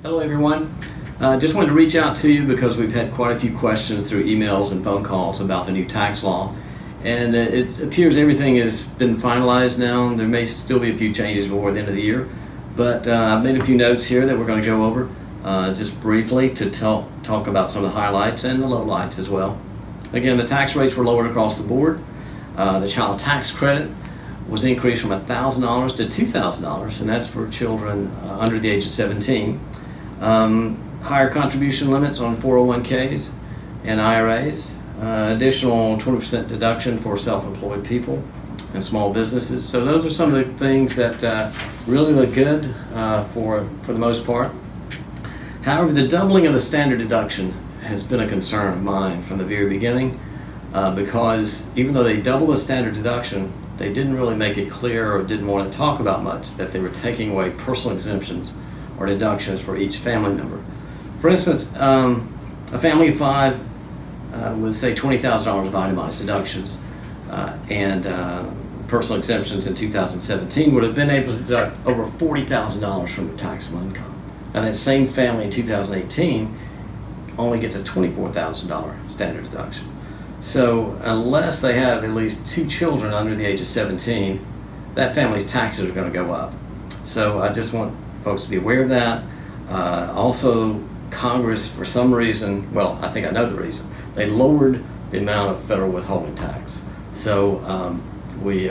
Hello everyone. Just wanted to reach out to you because we've had quite a few questions through emails and phone calls about the new tax law, and it appears everything has been finalized now. There may still be a few changes before the end of the year, but I've made a few notes here that we're going to go over just briefly to talk about some of the highlights and the lowlights as well. Again, the tax rates were lowered across the board. The child tax credit was increased from $1,000 to $2,000, and that's for children under the age of 17. Higher contribution limits on 401ks and IRAs, additional 20% deduction for self-employed people and small businesses. So those are some of the things that really look good for the most part. However, the doubling of the standard deduction has been a concern of mine from the very beginning, because even though they doubled the standard deduction, they didn't really make it clear or didn't want to talk about much that they were taking away personal exemptions or deductions for each family member. For instance, a family of five with say $20,000 of itemized deductions and personal exemptions in 2017 would have been able to deduct over $40,000 from their taxable income. And that same family in 2018 only gets a $24,000 standard deduction. So unless they have at least 2 children under the age of 17, that family's taxes are going to go up. So I just want folks to be aware of that. Also, Congress, for some reason, well, I think I know the reason, they lowered the amount of federal withholding tax. So we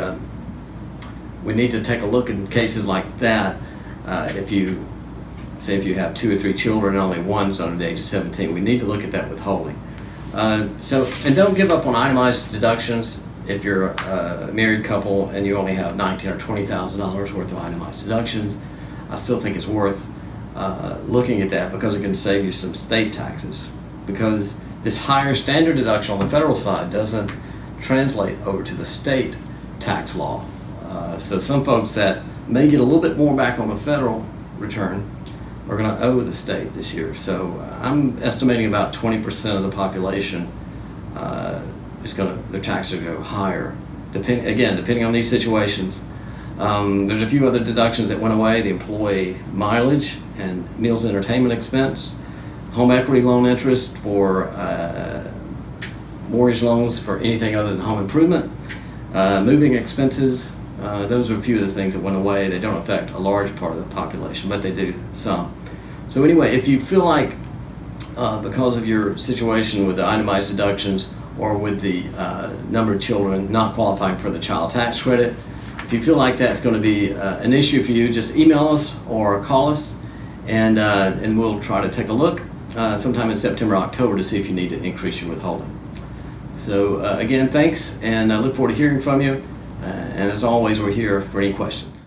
need to take a look in cases like that. If you have 2 or 3 children and only one's under the age of 17, we need to look at that withholding. And don't give up on itemized deductions. If you're a married couple and you only have $19,000 or $20,000 worth of itemized deductions, I still think it's worth looking at that because it can save you some state taxes. Because this higher standard deduction on the federal side doesn't translate over to the state tax law. So some folks that may get a little bit more back on the federal return are going to owe the state this year. So I'm estimating about 20% of the population their taxes go higher. Depending on these situations. There's a few other deductions that went away: the employee mileage and meals and entertainment expense, home equity loan interest for mortgage loans for anything other than home improvement, moving expenses. Those are a few of the things that went away. They don't affect a large part of the population, but they do some. So anyway, if you feel like because of your situation with the itemized deductions or with the number of children not qualifying for the child tax credit, if you feel like that's going to be an issue for you, just email us or call us, and we'll try to take a look sometime in September, October to see if you need to increase your withholding. So again, thanks, and I look forward to hearing from you. And as always, we're here for any questions.